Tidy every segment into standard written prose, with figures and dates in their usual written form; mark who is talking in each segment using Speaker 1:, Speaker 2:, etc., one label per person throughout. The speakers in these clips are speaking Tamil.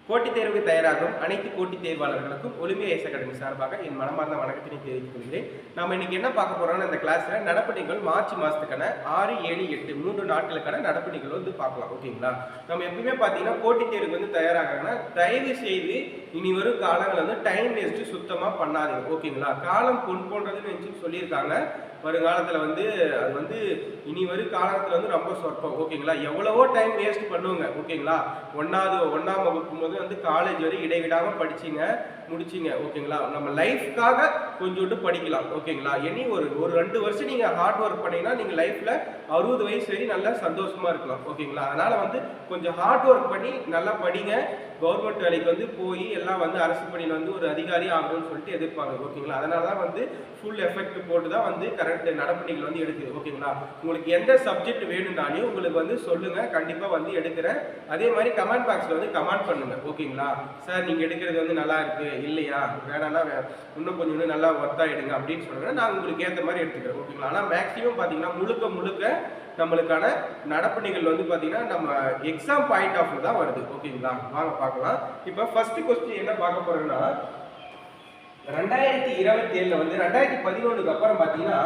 Speaker 1: போட்டித் தேர்வுக்கு தயாராகும் அனைத்து போட்டித் தேர்வாளர்களுக்கும் ஒலிம்பியா ஐஸ் அகாடமி சார்பாக என் மனமார்ந்த வணக்கத்தினை தெரிவித்துக் கொள்கிறேன். நம்ம இன்னைக்கு என்ன பார்க்க போறோம்னா, இந்த கிளாஸ்ல நடப்பு நிகழ்வு மார்ச் மாசத்துக்கான 6, 7, 8 3 நாட்களுக்கான நடப்பு நிகழ்வு வந்து பார்க்கலாம். ஓகேங்களா? நம்ம எப்பவுமே பார்த்தீங்கன்னா போட்டித் தேர்வுக்கு வந்து தயாராகனா தயவு செய்து இனி வரும் காலங்கள் வந்து டைம் வேஸ்ட் சுத்தமா பண்ணாதீங்க. ஓகேங்களா? காலம் பொன் போன்றதுன்னு சொல்லியிருக்காங்க. வருங்காலத்தில் வந்து அது வந்து இனி வரும் காலத்தில் வந்து ரொம்ப சொற்பம். ஓகேங்களா? எவ்வளவோ டைம் வேஸ்ட் பண்ணுவோங்க. ஓகேங்களா? ஒன்றாம் வகுப்பு போது வந்து காலேஜ் வரை இடைவிடாமல் படிச்சிங்க முடிச்சிங்க. ஓகேங்களா? நம்ம லைஃப்காக கொஞ்சோண்டு படிக்கலாம். ஓகேங்களா? இனி ஒரு 2 வருஷம் நீங்கள் ஹார்ட் ஒர்க் பண்ணீங்கன்னா நீங்கள் லைஃப்பில் 60 வயசு வரை நல்லா சந்தோஷமாக இருக்கலாம். ஓகேங்களா? அதனால் வந்து கொஞ்சம் ஹார்ட் ஒர்க் பண்ணி நல்லா படிங்க. கவர்மெண்ட் வேலைக்கு வந்து போய் எல்லாம் வந்து அரசு பணியில் வந்து ஒரு அதிகாரி ஆகணும்னு சொல்லிட்டு எதிர்ப்பாங்க. ஓகேங்களா? அதனால தான் வந்து ஃபுல் எஃபெக்ட் போட்டு தான் வந்து கரெக்ட் நடவடிக்கைகள் வந்து எடுக்குது. ஓகேங்களா? உங்களுக்கு எந்த சப்ஜெக்ட் வேணும்னாலும் உங்களுக்கு வந்து சொல்லுங்கள், கண்டிப்பாக வந்து எடுக்கிறேன். அதே மாதிரி கமெண்ட் பாக்ஸில் வந்து கமெண்ட் பண்ணுங்கள். ஓகேங்களா? சார் நீங்கள் எடுக்கிறது வந்து நல்லா இருக்குது, இல்லையா வேணான்னா இன்னும் கொஞ்சம் நல்லா ஒர்த்தா எடுங்க அப்படின்னு சொல்லுங்க. நான் உங்களுக்கு ஏற்ற மாதிரி எடுத்துக்கிறேன். ஓகேங்களா? ஆனால் மேக்ஸிமம் பார்த்தீங்கன்னா முழுக்க நம்மளுக்கான நடப்பணிகள் வந்து பார்த்தீங்கன்னா நம்ம எக்ஸாம் பாயிண்ட் ஆஃப் தான் வருது. ஓகேங்களா? வாங்க பார்க்கலாம். இப்போ ஃபர்ஸ்ட் கொஸ்டின் என்ன பார்க்க போறோம்னா, 2027 வந்து 2011க்கு அப்புறம் பார்த்தீங்கன்னா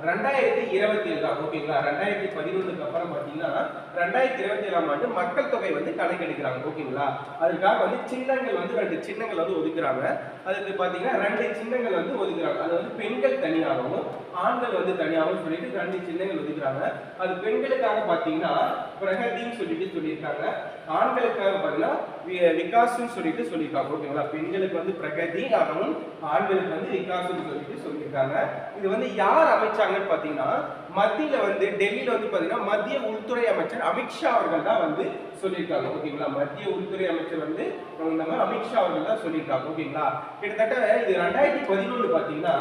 Speaker 1: 2027 தான். ஓகேங்களா? 2011க்கு அப்புறம் பார்த்தீங்கன்னா 2027ஆம் ஆண்டு மக்கள் தொகை வந்து கணக்கெடுக்கிறாங்க. ஓகேங்களா? அதுக்காக வந்து சின்னங்கள் வந்து 2 சின்னங்கள் வந்து ஒதுக்குறாங்க. அதுக்கு பார்த்தீங்கன்னா 2 சின்னங்கள் வந்து ஒதுக்குறாங்க. அது வந்து பெண்கள் தனியாகவும் ஆண்கள் வந்து தனியாகவும் சொல்லிட்டு 2 சின்னங்கள் ஒதுக்குறாங்க. அது பெண்களுக்காக பார்த்தீங்கன்னா பிரகதின்னு சொல்லியிருக்காங்க. ஆண்களுக்காக பார்த்தீங்கன்னா விகாஸ்ன்னு சொல்லியிருக்காங்க. ஓகேங்களா? பெண்களுக்கு வந்து பிரகதி ஆகவும் ஆண்களுக்கு வந்து விகாஸ்ன்னு சொல்லியிருக்காங்க. இது வந்து யார் அமைச்சாங்கன்னு பார்த்தீங்கன்னா மத்தியில வந்து டெல்லியில வந்து பார்த்தீங்கன்னா மத்திய உள்துறை அமைச்சர் அமித்ஷா அவர்கள் தான் வந்து சொல்லியிருக்காங்க. ஓகேங்களா? மத்திய உள்துறை அமைச்சர் வந்து நம்ம அமித்ஷா அவர்கள் தான் சொல்லியிருக்காங்க. ஓகேங்களா? கிட்டத்தட்ட இது 2011 பார்த்தீங்கன்னா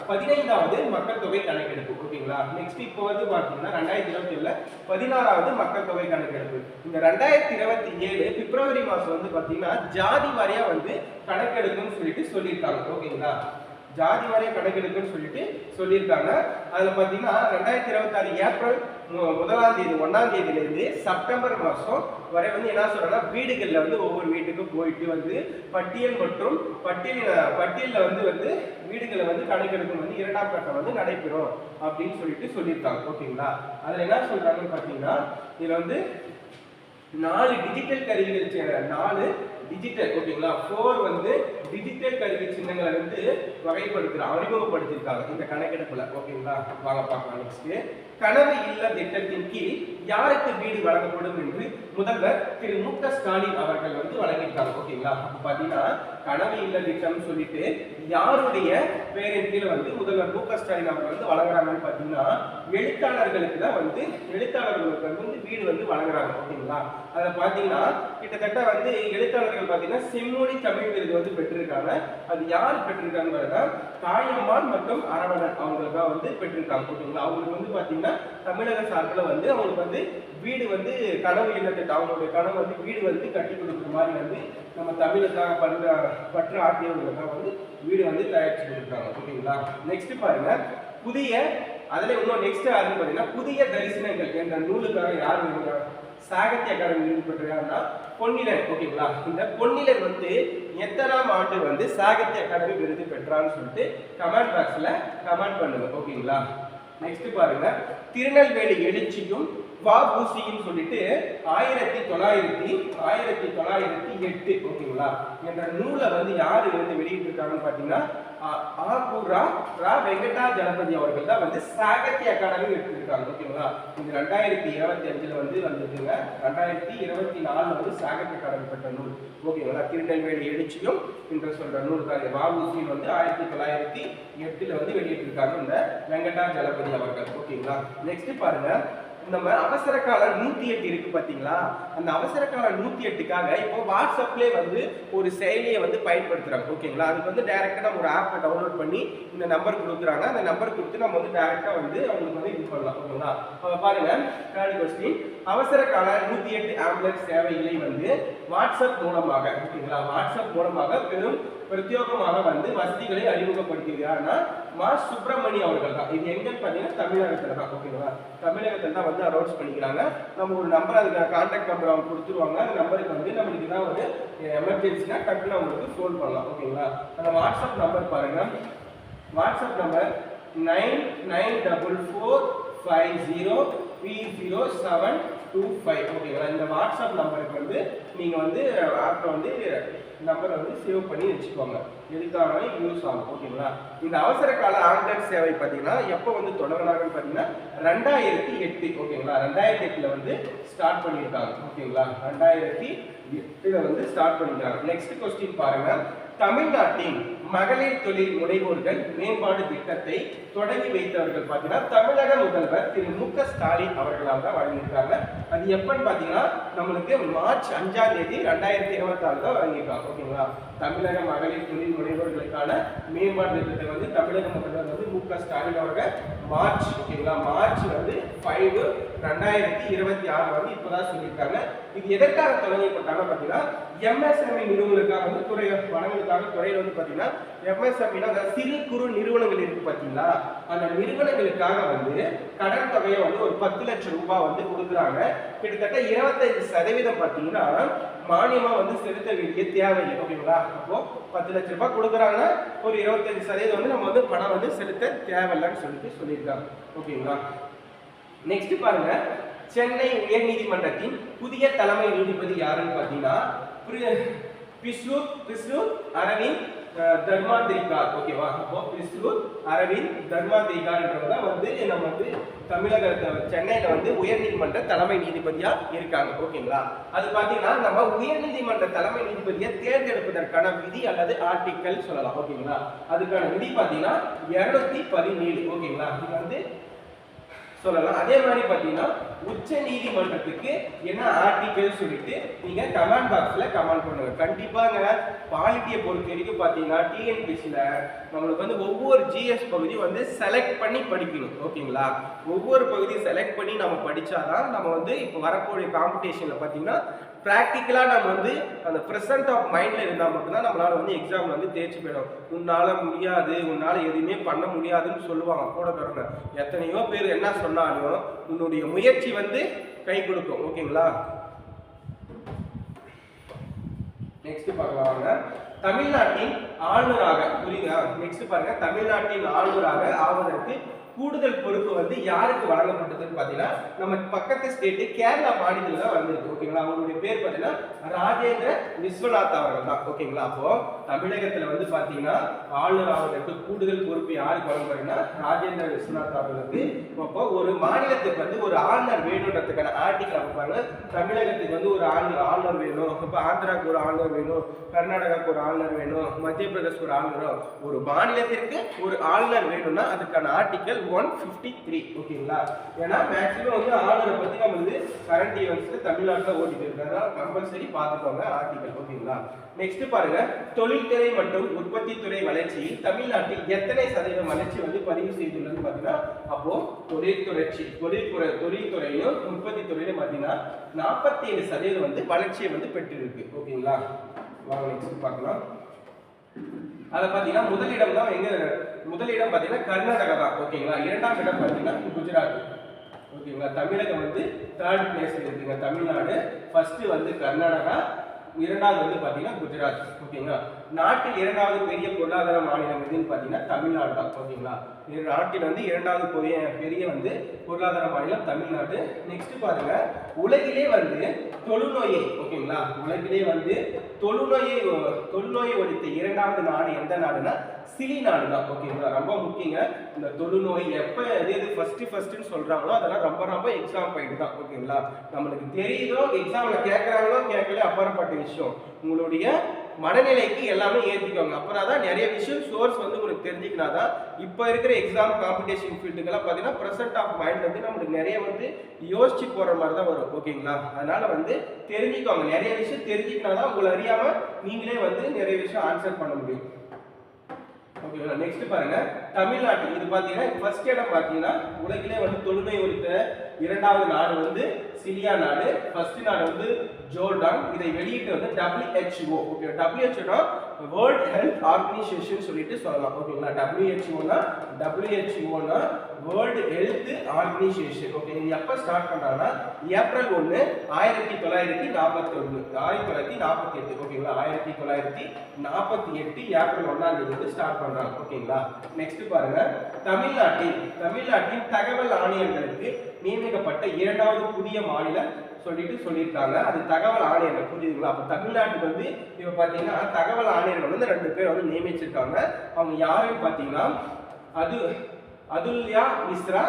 Speaker 1: 15வது மக்கள் தொகை கணக்கெடுப்பு. ஓகேங்களா? நெக்ஸ்ட் இப்போ வந்து பார்த்தீங்கன்னா 2027 16வது மக்கள் தொகை கணக்கெடுப்பு. இந்த 2027 பிப்ரவரி மாதம் வந்து பார்த்தீங்கன்னா ஜாதி வாரியா வந்து கணக்கெடுக்குன்னு சொல்லியிருக்காங்க. ஓகேங்களா? ஜாதி வாரிய கணக்கெடுப்புன்னு சொல்லியிருக்காங்க. அதுல பாத்தீங்கன்னா 2026 ஏப்ரல் 1ஆம் தேதியிலிருந்து செப்டம்பர் மாசம் வரை வந்து என்ன சொல்றாங்கன்னா வீடுகள்ல வந்து ஒவ்வொரு வீட்டுக்கும் போயிட்டு வந்து பட்டியலில் வந்து வீடுகளை வந்து கணக்கெடுப்பு வந்து 2ஆம் கட்டம் வந்து நடைபெறும் அப்படின்னு சொல்லியிருக்காங்க. ஓகேங்களா? அதுல என்ன சொல்றாங்கன்னு பாத்தீங்கன்னா இதுல வந்து 4 டிஜிட்டல் கருவிகள் 4 டிஜிட்டல். ஓகேங்களா? 4 வந்து டிஜிட்டல் கருவி சின்னங்களை வந்து அறிமுகப்படுத்தியிருக்காங்க இந்த கணக்கெடுப்புல. ஓகேங்களா? வாங்க பார்க்கலாம். நெக்ஸ்ட், கனவு இல்ல திட்டத்தின் கீழ் யாருக்கு வீடு வழங்கப்படும் என்று முதல்வர் திரு மு.க. ஸ்டாலின் அவர்கள் வந்து வழங்கியிருக்காங்க. ஓகேங்களா? பாத்தீங்கன்னா கனவு இல்ல திட்டம் சொல்லிட்டு யாருடைய பேரின் கீழ் வந்து முதல்வர் மு.க. ஸ்டாலின் அவர்கள் வந்து வழங்குறாங்கன்னு பாத்தீங்கன்னா எழுத்தாளர்களுக்கு தான் வந்து வீடு வந்து வழங்குறாங்க. ஓகேங்களா? அதை பாத்தீங்கன்னா கிட்டத்தட்ட வந்து எழுத்தாளர்கள் பாத்தீங்கன்னா செம்மொழி தமிழ் விருது வந்து பெற்றிருக்காங்க. அது யார் பெற்றிருக்காங்க? தாயம்மாள் மற்றும் அரவணன் அவங்களுக்கு தான் வந்து பெற்றிருக்காங்க. ஓகேங்களா? அவங்களுக்கு வந்து பாத்தீங்கன்னா தமிழக சார்பில் வந்து அவங்களுக்கு வந்து வீடு வந்து கனவு இல்லத்திட்ட அவங்களுடைய கனவு வந்து வீடு வந்து கட்டி கொடுக்குற மாதிரி வந்து நம்ம தமிழுக்காக பற்று ஆட்டியவர்களுக்காக வந்து வீடு வந்து தயாரிச்சு கொடுக்குறாங்க. ஓகேங்களா? நெக்ஸ்ட் பாருங்க, அதுல இன்னும் நெக்ஸ்ட் யாருன்னு பாத்தீங்கன்னா புதிய தரிசனங்கள் என்ற நூலுக்காக யார் சாகித்ய அகாடமி விருது பெற்றிருக்காங்கன்னா பொன்னிலன். ஓகேங்களா? இந்த பொன்னிலன் வந்து எத்தனாம் ஆண்டு வந்து சாகித்ய அகாடமி விருது பெற்றான்னு சொல்லிட்டு கமெண்ட் பாக்ஸ்ல கமெண்ட் பண்ணுங்க. ஓகேங்களா? நெக்ஸ்ட் பாருங்க, திருநெல்வேலி எழுச்சியும் வ.உ.சி.ன்னு சொல்லிட்டு 1908 ஓகேங்களா என்ற நூலை வந்து யாரு வந்து வெளியிட்டு இருக்காங்கன்னு பாத்தீங்கன்னா ரா வெங்கடாஜலபதி அவர்கள் தான் வந்து சாகித்ய அகாடமி எடுத்திருக்காங்க. ஓகேங்களா? இது 2025 வந்து வந்துருக்குங்க. 2024 வந்து சாகித்ய அகாடமி பெற்ற நூல். ஓகேங்களா? திருநெல்வேலி எழுச்சியும் என்று சொல்ற நூலுக்காக வ.உ.சி. வந்து 1908 வந்து வெளியிட்டிருக்காங்க இந்த வெங்கடாஜலபதி அவர்கள். ஓகேங்களா? நெக்ஸ்ட் பாருங்க, நம்ம அவசர கால 108 இருக்கு பாத்தீங்களா? அந்த அவசர கால 108க்காக இப்போ வாட்ஸ்அப்லேயே வந்து ஒரு செயலியை வந்து பயன்படுத்துறாங்க. ஓகேங்களா? அதுக்கு வந்து டைரக்டா நம்ம ஒரு ஆப்பை டவுன்லோட் பண்ணி இந்த நம்பர் கொடுக்குறாங்க. அந்த நம்பர் கொடுத்து நம்ம வந்து டைரக்டா வந்து அவங்களுக்கு வந்து இது பண்ணலாம். ஓகேங்களா? பாருங்க, தேர்ட் கொஸ்டின், அவசர கால 108 ஆம்புலன்ஸ் சேவைகளை வந்து வாட்ஸ்அப் மூலமாக, ஓகேங்களா, வாட்ஸ்அப் மூலமாக பெரும் பிரத்யேகமாக வந்து வசதிகளை அறிமுகப்படுத்துகிறார்னா மா சுப்பிரமணி அவர்கள் தான். இது எங்கன்னு பார்த்தீங்கன்னா தமிழகத்துல தான். ஓகேங்களா, தமிழகத்துல தான் வந்து அனௌன்ஸ் பண்ணிக்கிறாங்க. நம்ம ஒரு நம்பர், அதுக்கு கான்டாக்ட் நம்பர் அவங்க கொடுத்துருவாங்க. அந்த நம்பருக்கு வந்து நம்மளுக்கு தான் ஒரு எமர்ஜென்சினா டக்குன்னு அவங்களுக்கு ஃபோன் பண்ணலாம். ஓகேங்களா, அந்த வாட்ஸ்அப் நம்பர் பாருங்க. WhatsApp number 9944503025. ஓகேங்களா, இந்த வாட்ஸ்அப் நம்பருக்கு வந்து நீங்க வந்து ஆப்ல வந்து நம்பரை வந்து சேவ் பண்ணி வச்சுக்கோங்க. எதுக்காக யூஸ் ஆகும். ஓகேங்களா, இந்த அவசர கால ஆம்புலன்ஸ் சேவை பார்த்தீங்கன்னா எப்போ வந்து தொடங்கினாங்கன்னு பார்த்தீங்கன்னா 2008. ஓகேங்களா, 2008 வந்து ஸ்டார்ட் பண்ணியிருக்காங்க. ஓகேங்களா, 2008 வந்து ஸ்டார்ட் பண்ணியிருக்காங்க. நெக்ஸ்ட் கொஸ்டின் பாருங்க. தமிழ்நாட்டின் மகளிர் தொழில் முனைவோர்கள் மேம்பாடு திட்டத்தை தொடங்கி வைத்தவர்கள் பார்த்தீங்கன்னா தமிழக முதல்வர் திரு மு.க. ஸ்டாலின் அவர்களால் தான் வழங்கியிருக்காங்க. அது எப்பன்னு பார்த்தீங்கன்னா நம்மளுக்கு மார்ச் 5ஆம் தேதி 2026 தான் வழங்கியிருக்காங்க. ஓகேங்களா, தமிழக மகளிர் தொழில் முனைவோர்களுக்கான மேம்பாடு திட்டத்தை வந்து தமிழக முதல்வர் வந்து மு.க. ஸ்டாலின் அவர்கள் மார்ச், ஓகேங்களா, மார்ச் வந்து 5 2026 வந்து இப்போதான் சொல்லியிருக்காங்க. இது எதற்காக தொடங்கப்பட்டாங்க பார்த்தீங்கன்னா எம்எஸ்எம்இ நிறுவனங்களுக்காக வந்து துறை வளங்களுக்காக துறையில் வந்து பார்த்தீங்கன்னா எம்எஸ்எம்இனா சிறு குறு நிறுவனங்கள் இருக்கு பார்த்தீங்களா, அந்த நிறுவனங்களுக்காக வந்து கடன் தொகையை வந்து ஒரு 10 லட்சம் ரூபாய் வந்து கொடுக்குறாங்க. கிட்டத்தட்ட 25% பார்த்தீங்கன்னா மானியமா வந்து செலுத்த வேண்டிய தேவையில்லை. ஓகேங்களா, அப்போ 10 லட்சம் ரூபாய் கொடுக்குறாங்கன்னா ஒரு 25% வந்து நம்ம வந்து பணம் வந்து செலுத்த தேவையில்லைன்னு சொல்லியிருக்காங்க. ஓகேங்களா, நெக்ஸ்ட் பாருங்க. சென்னை உயர்நீதிமன்றத்தின் புதிய தலைமை நீதிபதி யாருன்னு பார்த்தீங்கன்னா பிஸ்ரூர் அரவிந்த் தர்மாந்திரிகார். ஓகேவா, அப்போ பிஸ்ரூர் அரவிந்த் தர்மாந்திரிகார்ன்றவங்க வந்து நம்ம வந்து தமிழகத்தை சென்னையில வந்து உயர்நீதிமன்ற தலைமை நீதிபதியா இருக்காங்க. ஓகேங்களா, அது பாத்தீங்கன்னா நம்ம உயர்நீதிமன்ற தலைமை நீதிபதியை தேர்ந்தெடுப்பதற்கான விதி அல்லது ஆர்டிக்கல் சொல்லலாம். ஓகேங்களா, அதுக்கான விதி பாத்தீங்கன்னா 217. ஓகேங்களா, இது வந்து சொல்லலாம். அதே மாதிரி பாத்தீங்கன்னா உச்ச நீதிமன்றத்துக்கு என்ன ஆர்டிகல் சொல்லிட்டு நீங்க கமெண்ட் பாக்ஸ்ல கமெண்ட் பண்ணுங்க. கண்டிப்பாங்க பாலிட்டியை பொறுத்த வரைக்கும் பாத்தீங்கன்னா டிஎன்பிஎஸ்சில நம்மளுக்கு வந்து ஒவ்வொரு ஜிஎஸ் பகுதியும் வந்து செலக்ட் பண்ணி படிக்கணும். ஓகேங்களா, ஒவ்வொரு பகுதியும் செலக்ட் பண்ணி நம்ம படிச்சாதான் நம்ம வந்து இப்போ வரக்கூடிய காம்படிஷன்ல பாத்தீங்கன்னா பிராக்டிக்கலா நம்ம வந்து அந்த பிரசன்ட் ஆஃப் மைண்ட்ல இருந்தால் மட்டும்தான் நம்மளால வந்து எக்ஸாம்ல வந்து தேர்ச்சி பெறும். உன்னால முடியாது, உன்னால எதுவுமே பண்ண முடியாதுன்னு சொல்லுவாங்க கூட தருங்க. எத்தனையோ பேர் என்ன சொன்னாலும் உன்னுடைய முயற்சி வந்து கை கொடுக்கும். ஓகேங்களா, நெக்ஸ்ட் பார்க்கலாங்க. தமிழ்நாட்டின் ஆளுநராக புரியுதா? நெக்ஸ்ட் பாருங்க. தமிழ்நாட்டின் ஆளுநராக ஆவதற்கு கூடுதல் பொறுப்பு வந்து யாருக்கு வழங்கப்பட்டதுன்னு பாத்தீங்கன்னா நம்ம பக்கத்து ஸ்டேட் கேரளா மாநிலத்துல தான் வந்திருக்கு. ஓகேங்களா, அவருடைய பேர் பாத்தீங்கன்னா ராஜேந்திர விஸ்வநாத் அவர்கள் தான். ஓகேங்களா, அப்போ தமிழகத்துல வந்து பாத்தீங்கன்னா ஆளுநர் ஆவதற்கு கூடுதல் பொறுப்பு யாருக்கு வழங்கப்படுதுன்னா ராஜேந்திர விஸ்வநாத் அவர்களுக்கு. அப்போ ஒரு மாநிலத்துக்கு வந்து ஒரு ஆளுநர் வேணுன்றதுக்கான ஆர்டிகல் அமைப்பாங்க. தமிழகத்துக்கு வந்து ஒரு ஆளுநர் வேணும், இப்போ ஆந்திராவுக்கு ஒரு ஆளுநர் வேணும், கர்நாடகாவுக்கு ஒரு ஆளுநர் வேணும், மத்திய பிரதேசக்கு ஒரு ஆளுநர், ஒரு மாநிலத்திற்கு ஒரு ஆளுநர் வேணும்னா அதுக்கான ஆர்டிகல் 153. ஓகேங்களா, ஏன்னா மேக்ஸிமம் வந்து ஆளுநரை பத்தி நம்ம வந்து கரண்ட் ஈவெண்ட்ஸ்ல தமிழ்நாட்டில் ஓடிட்டு இருக்கிறதா கம்பல்சரி பார்த்துக்கோங்க ஆர்டிகல். ஓகேங்களா, நெக்ஸ்ட் பாருங்க. தொழில்துறை மற்றும் உற்பத்தி துறை வளர்ச்சியில் தமிழ்நாட்டில் எத்தனை சதவீதம் வளர்ச்சி வந்து பதிவு செய்துள்ளது பாத்தீங்கன்னா அப்போ தொழில்துறையும் உற்பத்தி துறையிலும் பாத்தீங்கன்னா 47% வந்து வளர்ச்சியை வந்து பெற்றிருக்கு. ஓகேங்களா, வாங்க நெக்ஸ்ட் பார்க்கலாம். அதை பார்த்தீங்கன்னா முதலிடம் தான் முதலிடம் பார்த்தீங்கன்னா கர்நாடகா தான். ஓகேங்களா, இரண்டாம் இடம் பார்த்தீங்கன்னா குஜராத். ஓகேங்களா, தமிழகம் வந்து 3rd பிளேஸ்ல இருக்குங்க. தமிழ்நாடு ஃபர்ஸ்ட் வந்து கர்நாடகா, இரண்டாவது வந்து பார்த்தீங்கன்னா குஜராத். ஓகேங்களா, நாட்டில் இரண்டாவது பெரிய பொருளாதார மாநிலம் எதுன்னு பார்த்தீங்கன்னா தமிழ்நாடு தான். ஓகேங்களா, நாட்டில் வந்து இரண்டாவது பெரிய வந்து பொருளாதார மாநிலம் தமிழ்நாடு. நெக்ஸ்ட் பாருங்க. உலகிலே வந்து தொழுநோயை, ஓகேங்களா, உலகிலே வந்து தொழுநோயை ஒழித்த இரண்டாவது நாடு எந்த நாடுனா சிலி நாடு தான். ஓகேங்களா, ரொம்ப முக்கியங்க. இந்த தொழுநோய் எப்போ எது ஃபர்ஸ்ட்னு சொல்றாங்களோ அதெல்லாம் ரொம்ப எக்ஸாம் பாயிண்ட் தான். ஓகேங்களா, நம்மளுக்கு தெரியுதோ எக்ஸாம்ல கேட்கறாங்களோ கேட்கல அப்பாற்பட்ட விஷயம். உங்களுடைய மனநிலைக்கு எல்லாமே ஏற்றிக்கோங்க. அப்புறம் தான் நிறைய விஷயம் சோர்ஸ் வந்து உங்களுக்கு தெரிஞ்சுக்கினாதான் இப்போ இருக்கிற எக்ஸாம் காம்படிஷன் ஃபீல்டுக்கெல்லாம் பார்த்தீங்கன்னா ப்ரெசென்ட் ஆஃப் மைண்ட் வந்து நம்மளுக்கு நிறைய வந்து யோசிச்சு போகிற மாதிரி தான் வரும். ஓகேங்களா, அதனால வந்து தெரிஞ்சுக்கோங்க. நிறைய விஷயம் தெரிஞ்சுக்கினாதான் உங்களை அறியாம நீங்களே வந்து நிறைய விஷயம் ஆன்சர் பண்ண முடியும். ஓகேங்களா, நெக்ஸ்ட் பாருங்க. தமிழ்நாட்டில் இது பார்த்தீங்கன்னா ஃபர்ஸ்ட் இடம் பார்த்தீங்கன்னா உலகிலே வந்து தொழுநோய் ஒழித்த இரண்டாவது நாடு வந்து சிரியா நாடு, ஃபர்ஸ்ட் நாடு வந்து ஜோர்டான். இதை வெளியிட்டு வந்து WHO. Okay, WHO world health organisation சொல்லிட்டு சொல்லலாம். ஓகேங்களா, WHO னா வேர்ல்ட் ஹெல்த் ஆர்கனைசேஷன். ஓகே, இது எப்ப ஸ்டார்ட் பண்றாங்கன்னா ஏப்ரல் 1 1941 1948. ஓகேங்களா, 1948 ஏப்ரல் 1ஆம் தேதி வந்து ஸ்டார்ட் பண்றாங்க. ஓகேங்களா, நெக்ஸ்ட் பாருங்க, தமிழ்நாட்டின் தகவல் ஆணையர்களுக்கு நியமிக்கப்பட்ட இரண்டாவது புதிய மாநிலம் சொல்லியிருக்காங்க. அது தகவல் ஆணையர்கள். புரியுதுங்களா? அப்ப தமிழ்நாட்டுக்கு வந்து இப்ப பாத்தீங்கன்னா தகவல் ஆணையர்கள் வந்து 2 பேர் வந்து நியமிச்சிருக்காங்க. அவங்க யாருன்னு பாத்தீங்கன்னா அதுல்யா மிஸ்ரா,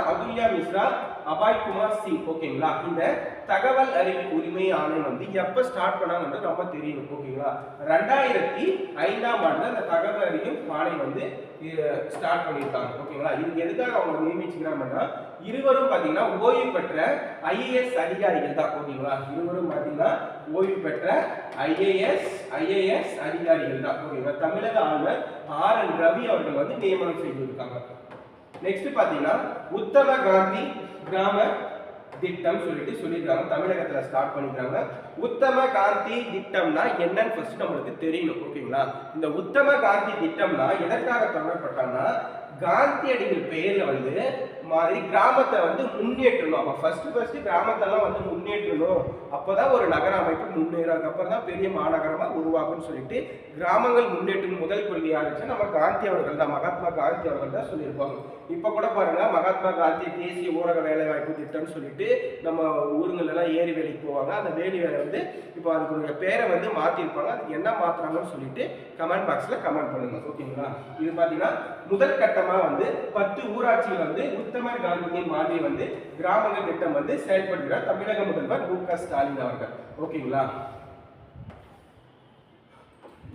Speaker 1: அபாய் குமார் சிங். ஓகேங்களா, இந்த தகவல் அறிவு உரிமை ஆணையம் வந்து எப்ப ஸ்டார்ட் பண்ணாங்கன்றது ரொம்ப தெரியும். ஓகேங்களா, 2005ஆம் ஆண்டு அந்த தகவல் அறிவு ஆணையம் வந்து ஸ்டார்ட் பண்ணியிருக்காங்க. ஓகேங்களா, இதுக்கு எதுக்காக அவங்க நியமிச்சுக்கிறாங்கன்னா இருவரும் பாத்தீங்கன்னா ஓய்வு பெற்ற IAS அதிகாரிகள் தான். ஓகேங்களா, இருவரும் பாத்தீங்கன்னா ஓய்வு பெற்ற IAS அதிகாரிகள் தான். ஓகேங்களா, தமிழக ஆளுநர் RN ரவி அவர்கள் வந்து நியமனம் செய்திருக்காங்க. நெக்ஸ்ட் பாத்தீங்கன்னா உத்தம காந்தி கிராம திட்டம் சொல்லிருக்காங்க. தமிழகத்துல ஸ்டார்ட் பண்ணிக்கிறாங்க. உத்தம காந்தி திட்டம்னா என்னன்னு ஃபர்ஸ்ட் நம்மளுக்கு தெரியணும். ஓகேங்களா, இந்த உத்தம காந்தி திட்டம்னா எதற்காக தொடங்கப்பட்டாங்கன்னா காந்தியடிகள் பெயர்ல வந்து மாதிரி கிராமத்தை வந்து முன்னேற்றணும். அப்ப ஃபர்ஸ்ட் கிராமத்தெல்லாம் வந்து முன்னேற்றணும். அப்பதான் ஒரு நகர அமைப்பு முன்னேறும். அதுக்கப்புறம் தான் பெரிய மாநகரமா உருவாகும்னு சொல்லிட்டு கிராமங்கள் முன்னேற்றும் முதல் கொள்கை யாருச்சு நம்ம காந்தி அவர்கள் தான், மகாத்மா காந்தி அவர்கள் தான் சொல்லியிருப்பாங்க. இப்ப கூட பாருங்க, மகாத்மா காந்தி தேசிய ஊரக வேலை வாய்ப்பு திட்டம்னு சொல்லிட்டு நம்ம ஊருங்கள்ல எல்லாம் ஏரி வேலைக்கு போவாங்க. அந்த வேலி வேலை வந்து இப்போ அதுக்கு பேரை வந்து மாத்திருப்பாங்க. அதுக்கு என்ன மாத்துறாங்கன்னு சொல்லிட்டு கமெண்ட் பாக்ஸ்ல கமெண்ட் பண்ணுங்க. ஓகேங்களா, இது பாத்தீங்கன்னா முதல் கட்டமா வந்து 10 ஊராட்சிகள் வந்து உத்தமர் காந்தியின் மாதிரி வந்து கிராமங்கள் திட்டம் வந்து செயல்படுகிறார் தமிழக முதல்வர் மு.க. ஸ்டாலின் அவர்கள். ஓகேங்களா,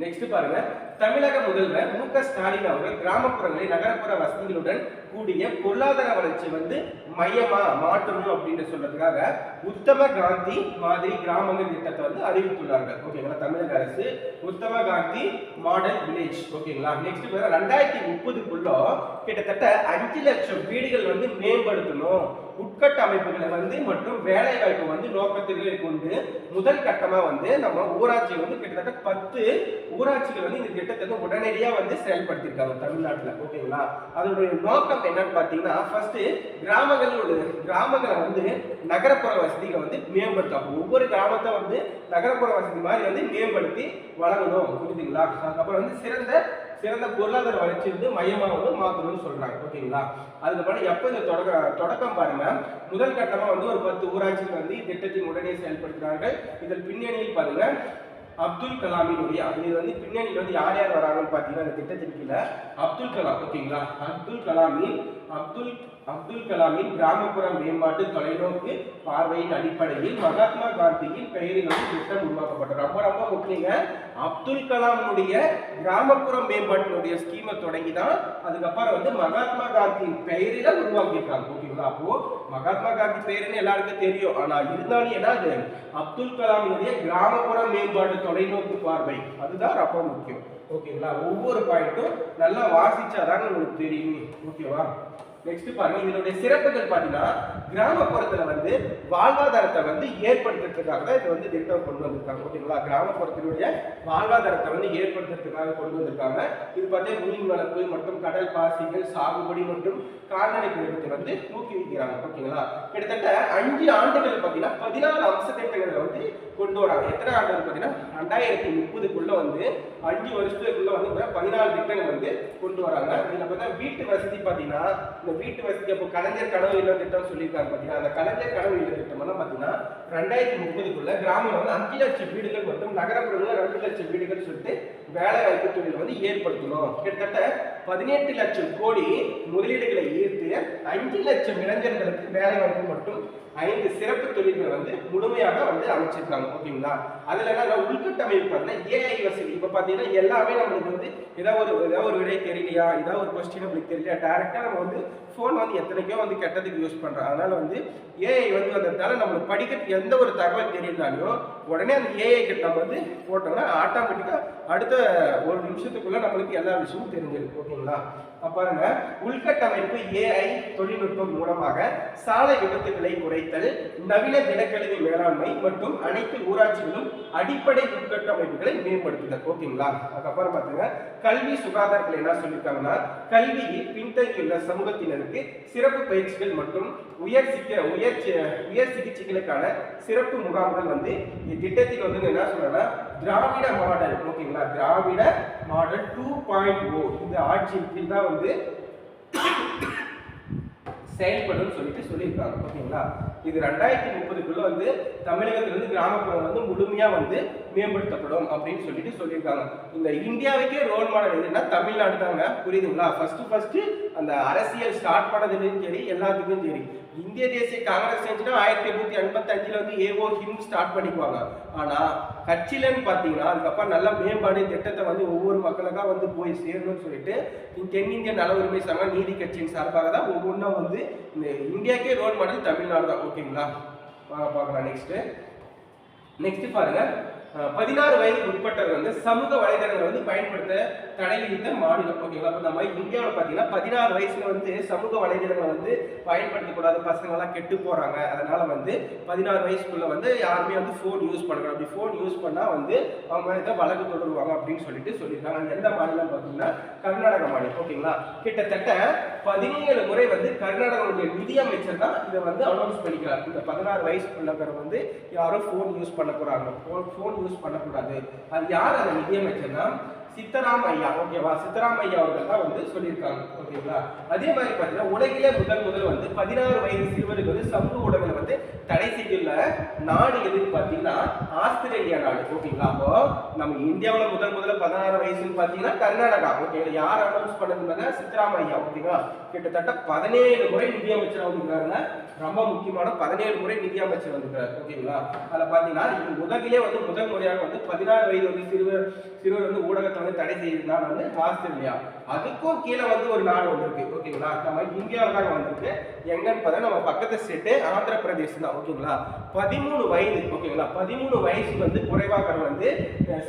Speaker 1: நெக்ஸ்ட் பாருங்க, தமிழக முதல்வர் மு.க. ஸ்டாலின் அவர்கள் கிராமப்புறங்களை நகரப்புற வசதிகளுடன் கூடிய பொருளாதார வளர்ச்சி வந்து மையமா மாற்றணும் அப்படின்னு சொல்றதுக்காக உத்தம காந்தி மாதிரி கிராமங்கள் திட்டத்தை வந்து அறிவித்துள்ளார்கள். ஓகேங்களா, தமிழக அரசு உத்தம காந்தி மாடல் வில்லேஜ். ஓகேங்களா, நெக்ஸ்ட் 2030க்குள்ள கிட்டத்தட்ட 5 லட்சம் வீடுகள் வந்து மேம்படுத்தணும், உட்கட்டமைப்புகளை வந்து மற்றும் வேலை வாய்ப்பு வந்து நோக்கத்திற்கு கொண்டு முதல் கட்டமா வந்து நம்ம ஊராட்சி வந்து கிட்டத்தட்ட 10 ஊராட்சிகள் வந்து இந்த திட்டத்தை உடனடியா வந்து செயல்படுத்தியிருக்காங்க தமிழ்நாட்டில். ஓகேங்களா, அதனுடைய நோக்கம் என்னன்னு பாத்தீங்கன்னா ஃபர்ஸ்ட் கிராமங்களை வந்து நகரப்புற வசதிகளை வந்து மேம்படுத்தும். ஒவ்வொரு கிராமத்தை வந்து நகரப்புற வசதி மாதிரி வந்து மேம்படுத்தி வழங்கணும். புரியுதுங்களா? அதுக்கப்புறம் வந்து சிறந்த பொருளாதார வளர்ச்சி வந்து மையமா வந்து மாற்றணும்னு சொல்றாங்க. ஓகேங்களா, அதுக்கப்புறம் எப்ப இந்த தொடக்கம் பாருங்க, முதல் கட்டமா வந்து ஒரு 10 ஊராட்சிகள் வந்து திட்டத்தின் உடனே செயல்படுத்துறார்கள். இதில் பின்னணியில் பாருங்க அப்துல் கலாமினுடைய இது வந்து பின்னணியில் வந்து யார் யார் வராங்கன்னு பாத்தீங்கன்னா இந்த திட்டத்தின் கீழே அப்துல் கலாம். ஓகேங்களா, அப்துல் கலாமின் கிராமப்புற மேம்பாட்டு தொலைநோக்கு பார்வையின் அடிப்படையில் மகாத்மா காந்தியின் பெயரில் வந்து திட்டம் உருவாக்கப்பட்டது. ரொம்ப முக்கியங்க, அப்துல் கலாமுடைய கிராமப்புற மேம்பாட்டினுடைய ஸ்கீமை தொடங்கி தான் அதுக்கப்புறம் வந்து மகாத்மா காந்தியின் பெயரில உருவாக்கியிருக்காங்க. ஓகேங்களா, அப்போ மகாத்மா காந்தி பெயருன்னு எல்லாருக்கும் தெரியும். ஆனா இருந்தாலும் என்னது அப்துல் கலாமுடைய கிராமப்புற மேம்பாட்டு தொலைநோக்கு பார்வை அதுதான் ரொம்ப முக்கியம். ஓகேங்களா, ஒவ்வொரு பாயிண்ட்டும் நல்லா வாசிச்சாதான் உங்களுக்கு தெரியும். ஓகேவா, நெக்ஸ்ட் பாருங்க, இதனுடைய சிறப்புகள் பாத்தீங்கன்னா கிராமப்புறத்துல வந்து வாழ்வாதாரத்தை வந்து ஏற்படுத்துறதுக்காக தான் இது வந்து திட்டம் கொண்டு வந்திருக்காங்க. ஓகேங்களா, கிராமப்புறத்தினுடைய வாழ்வாதாரத்தை வந்து ஏற்படுத்துறதுக்காக கொண்டு வந்திருக்காங்க. இது பார்த்தீங்கன்னா மீன் வளர்ப்பு மற்றும் கடல் பாசிகள் சாகுபடி மற்றும் கால்நடை பெருக்கத்தை வந்து ஊக்குவிக்கிறாங்க. ஓகேங்களா, கிட்டத்தட்ட 5 ஆண்டுகள் பாத்தீங்கன்னா 14 அம்ச திட்டங்களை வந்து கொண்டு வராங்க. எத்தனை ஆண்டுகள் பாத்தீங்கன்னா 2030க்குள்ள வந்து 5 வருஷத்துக்குள்ள வந்து 14 திட்டங்கள் வந்து கொண்டு வராங்க. இதுல பார்த்தா வீட்டு வசதி பாத்தீங்கன்னா இந்த வீட்டு வசதி அப்போ கலைஞர் கனவு இல்ல திட்டம் சொல்லியிருக்காங்க பாத்தீங்கன்னா, அந்த கலைஞர் கனவு இல்ல திட்டம் எல்லாம் பாத்தீங்கன்னா 2030க்குள்ள கிராமம் வந்து 5 லட்சம் வீடுகள் மற்றும் நகரப்புறங்களில் 2 லட்சம் வீடுகள் சொல்லிட்டு வேலை வாய்ப்பு தொழில் வந்து ஏற்படுத்தணும். கிட்டத்தட்ட 18 லட்சம் கோடி முதலீடுகளை ஈர்த்து 5 லட்சம் இளைஞர்களுக்கு வேலை வாய்ப்பு மற்றும் 5 சிறப்பு தொழில்களை வந்து முழுமையாக வந்து அமைச்சிருக்காங்க. ஓகேங்களா, அதுல என்ன உள்கட்டமைப்பு பார்த்தீங்கன்னா ஏஐ வசதி. இப்போ பார்த்தீங்கன்னா எல்லாமே நம்மளுக்கு வந்து ஏதாவது ஒரு விடை தெரியலையா, ஏதாவது ஒரு கொஸ்டின் நம்மளுக்கு தெரியலையா, டேரெக்டாக நம்ம வந்து ஃபோன் வந்து எத்தனைக்கோ வந்து கெட்டதுக்கு யூஸ் பண்ணுறோம். அதனால வந்து ஏஐ வந்து வந்ததுனால நம்மளுக்கு படிக்கிறதுக்கு எந்த ஒரு தகவல் தெரியலனாலும் உடனே அந்த ஏஐ கிட்ட நம்ம வந்து போட்டோம்னா ஆட்டோமேட்டிக்காக அடுத்த ஒரு நிமிஷத்துக்குள்ள நம்மளுக்கு எல்லா விஷயமும் தெரிஞ்சிருக்கு. ஓகேங்களா? பாருங்க, உள்கட்டமைப்பு ஏஐ தொழில்நுட்பம் மூலமாக சாலை விபத்துகளை குறைத்தல், நவீன தினக்கழிவு மேலாண்மை மற்றும் அனைத்து ஊராட்சிகளும் அடிப்படை உள்கட்டமைப்புகளை மேம்படுத்துதல். ஓகேங்களா? அதுக்கப்புறம் பாத்தீங்கன்னா கல்வி சுகாதாரத்தில் என்ன சொல்லியிருக்காங்கன்னா, கல்வியில் பின்தங்கியுள்ள சமூகத்தினருக்கு சிறப்பு பயிற்சிகள் மற்றும் உயர் சிகிச்சைகளுக்கான சிறப்பு முகாம்கள் வந்து திட்டத்தில் வந்து என்ன சொல்றேன்னா திராவிட மாடல். ஓகேங்களா? திராவிட மாடல் 2.0 இந்த ஆட்சியின் கீழ் தான் வந்து செயல்படும் சொல்லியிருக்காங்க. ஓகேங்களா? இது 2030க்குள்ள வந்து தமிழகத்திலிருந்து கிராமப்புறம் வந்து முழுமையா வந்து மேம்படுத்தப்படும் அப்படின்னு சொல்லியிருக்காங்க. இந்த இந்தியாவுக்கே ரோல் மாடல் எதுன்னா தமிழ்நாடு தாங்க. புரியுதுங்களா? ஃபர்ஸ்ட் அந்த அரசியல் ஸ்டார்ட் பண்ணதுலையும் சரி எல்லாத்துக்கும் சரி இந்திய தேசிய காங்கிரஸ் செஞ்சுன்னா 1885 வந்து ஏஓ ஹிம் ஸ்டார்ட் பண்ணிக்குவாங்க. ஆனா கட்சியிலன்னு பாத்தீங்கன்னா அதுக்கப்புறம் நல்ல மேம்பாடு திட்டத்தை வந்து ஒவ்வொரு மக்களுக்காக வந்து போய் சேரணும்னு சொல்லிட்டு தென்னிந்திய நல உரிமை சங்க நீதி கட்சியின் சார்பாக தான் ஒவ்வொன்றும் வந்து இந்த இந்தியாக்கே ரோல் மாடல் தமிழ்நாடு தான். ஓகேங்களா? பார்க்கலாம். நெக்ஸ்ட் பாருங்க, 16 வயதுக்கு உட்பட்டவர் வந்து சமூக வலைதளங்களை வந்து பயன்படுத்த தடை விதித்த மாநிலம். ஓகேங்களா? இப்போ நம்ம இந்தியாவில் பார்த்தீங்கன்னா 16 வயசுல வந்து சமூக வலைதளங்களை வந்து பயன்படுத்தக்கூடாது, பசங்க எல்லாம் கெட்டு போறாங்க. அதனால வந்து 16 வயசுக்குள்ள வந்து யாருமே வந்து ஃபோன் யூஸ் பண்ணக்கூடாது. அப்படி ஃபோன் யூஸ் பண்ணா வந்து அவங்க வழக்கு தொடருவாங்க அப்படின்னு சொல்லியிருக்காங்க. எந்த மாநிலம் பார்த்தீங்கன்னா கர்நாடக மாநிலம். ஓகேங்களா? கிட்டத்தட்ட 17 முறை வந்து கர்நாடகாவுடைய நிதியமைச்சர் தான் இதை வந்து அனௌன்ஸ் பண்ணிக்கிறார். இந்த 16 வயசுக்குள்ளவர் வந்து யாரும் ஃபோன் யூஸ் பண்ண போறாங்க, ஃபோன் யூஸ் பண்ணக்கூடாது. அது யார் அந்த நிதியமைச்சர்னா சித்தராம் ஐயா. ஓகேவா? சித்தராம் ஐயா அவர்கள் தான் வந்து சொல்லியிருக்காங்க. ஓகேங்களா? அதே மாதிரி பார்த்தீங்கன்னா உலகிலே முதல் வந்து 16 வயது சிறுவருக்கு வந்து சமூக ஊடகங்களை வந்து தடை செய்துள்ள நாடு எதுன்னு பார்த்தீங்கன்னா ஆஸ்திரேலியா நாடு. ஓகேங்களா? அப்போ நம்ம இந்தியாவில் முதல்ல 16 வயசுன்னு பார்த்தீங்கன்னா கர்நாடகா. ஓகேங்களா? யார் அனௌன்ஸ் பண்ணதுன்னா சித்தராம் ஐயா. ஓகேங்களா? கிட்டத்தட்ட 17 முறை நிதியமைச்சர் வந்துருக்காங்க. ரொம்ப முக்கியமான 17 முறை நிதியமைச்சர் வந்துருக்காரு. ஓகேங்களா? அதில் பார்த்தீங்கன்னா உலகிலே வந்து முதல் முறையாக வந்து 16 வயது வந்து சிறுவர் வந்து ஊடகத்தை வந்து தடை செய்யறதுனால வந்து ஆஸ்திரேலியா. அதுக்கும் கீழே வந்து ஒரு நாடு வந்திருக்கு. ஓகேங்களா? நம்ம இந்தியாவில் தான் வந்திருக்கு. எங்கன்னு பார்த்தா நம்ம பக்கத்து ஸ்டேட்டு ஆந்திர பிரதேசம் தான். ஓகேங்களா? 13 வயது. ஓகேங்களா? 13 வயசு வந்து குறைவாக வந்து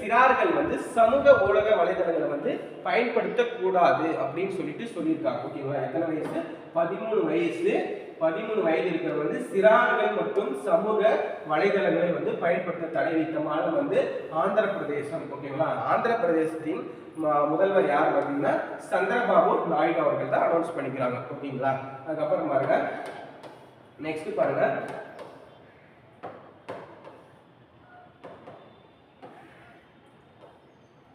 Speaker 1: சிறார்கள் வந்து சமூக ஊடக வலைதளங்களை வந்து பயன்படுத்தக்கூடாது அப்படின்னு சொல்லியிருக்காங்க. ஓகேங்களா? எத்தனை வயசு? 13 வயசு. 13 வயது இருக்கிற வந்து சிறார்கள் மற்றும் சமூக வலைதளங்களை வந்து பயன்படுத்த தடை வைத்த மாநிலம் வந்து ஆந்திர பிரதேசம். ஓகேங்களா? ஆந்திர பிரதேசத்தின் முதல்வர் யார் பார்த்தீங்கன்னா சந்திரபாபு நாயுடு அவர்கள் தான் அனௌன்ஸ் பண்ணிக்கிறாங்க. ஓகேங்களா? அதுக்கப்புறம் பாருங்க, நெக்ஸ்ட் பாருங்க,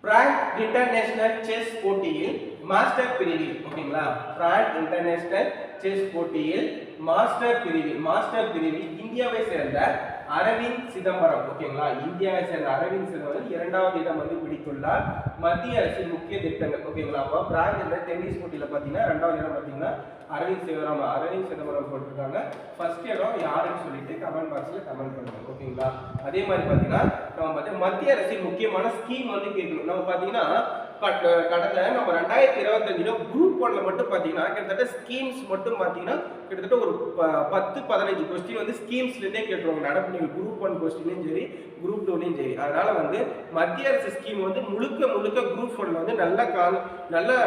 Speaker 1: பிராங்க் இன்டர்நேஷனல் செஸ் போட்டியில் மாஸ்டர் பிரிவில். ஓகேங்களா? பிராங்க் இன்டர்நேஷனல் செஸ் போட்டியில் மாஸ்டர் பிரிவில் இந்தியாவை சேர்ந்த அரவிந்த் சிதம்பரம். ஓகேங்களா? இந்தியாவை சேர்ந்த அரவிந்த் சிதம்பரம் 2வது இடம் வந்து பிடித்துள்ளார். மத்திய அரசின் முக்கிய திட்டங்கள். ஓகேங்களா? அப்போ பிராங்க் இந்த டென்னிஸ் போட்டியில பார்த்தீங்கன்னா 2வது இடம் பார்த்தீங்கன்னா அரவிந்த் சிதம்பரம் போட்டிருக்காங்க. ஃபர்ஸ்ட் இடம் யாருன்னு சொல்லிட்டு கமெண்ட் பாக்ஸ்ல கமெண்ட் பண்ணுங்க. ஓகேங்களா? அதே மாதிரி பார்த்தீங்கன்னா நம்ம மத்திய அரசின் முக்கியமான ஸ்கீம் வந்து கேட்கணும். நம்ம பார்த்தீங்கன்னா கடந்த நம்ம 2025 குரூப் 1ல மட்டும் பார்த்தீங்கன்னா கிட்டத்தட்ட ஸ்கீம்ஸ் மட்டும் பார்த்தீங்கன்னா கிட்டத்தட்ட ஒரு 10-15 கொஸ்டின் வந்து ஸ்கீம்ஸ்ல இருந்தே கேட்டுருவாங்க. நடப்பு குரூப் 1 கொஸ்டின்லையும் சரி குரூப் 2லையும் சரி. அதனால வந்து மத்திய அரசு ஸ்கீம் வந்து முழுக்க குரூப் 1ல வந்து நல்லா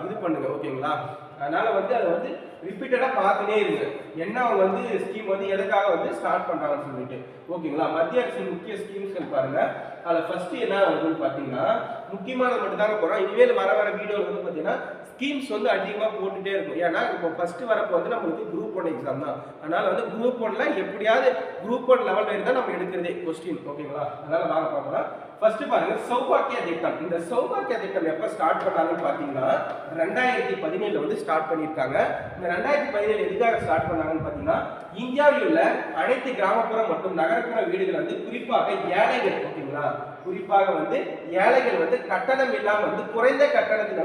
Speaker 1: இது பண்ணுங்க. ஓகேங்களா? அதனால வந்து அதை வந்து ரிப்பீட்டடா பார்த்துனே இருங்க. என்ன அவங்க வந்து ஸ்கீம் வந்து எதுக்காக வந்து ஸ்டார்ட் பண்றாங்கன்னு சொல்லிட்டு. ஓகேங்களா? மத்திய அரசின் முக்கிய ஸ்கீம்ஸ் பாருங்க. அதுல ஃபர்ஸ்ட் என்ன வருதுன்னு பாத்தீங்கன்னா முக்கியமானது மட்டும் தாங்க போறோம். இனிமேல் வர வீடியோல வந்து பாத்தீங்கன்னா ஸ்கீம்ஸ் வந்து அதிகமா போட்டுட்டே இருக்கும். ஏன்னா இப்போ ஃபர்ஸ்ட் வரப்போ வந்து நம்மளுக்கு குரூப் 1 எக்ஸாம் தான். அதனால வந்து குரூப் 1ல எப்படியாவது குரூப் 1 லெவல்ல இருந்தா நம்ம எடுக்கிறதே கொஸ்டின். ஓகேங்களா? அதனால வாங்க பார்க்கலாம். ஃபர்ஸ்ட் பாருங்க, சௌபாக்கியா திட்டம். இந்த சௌபாக்கியா திட்டம் எப்ப ஸ்டார்ட் பண்ணாங்கன்னு பாத்தீங்கன்னா 2017 வந்து ஸ்டார்ட் பண்ணிருக்காங்க. இந்த 2017 எதுக்காக ஸ்டார்ட் பண்ணாங்கன்னு பாத்தீங்கன்னா இந்தியாவில் உள்ள அனைத்து கிராமப்புற மற்றும் நகர்ப்புற வீடுகள் வந்து குறிப்பாக ஏழைகள். ஓகேங்களா? குறிப்பாக வந்து ஏழைகள் வந்து கட்டணம் இல்லாம வந்து குறைந்த கட்டணத்துல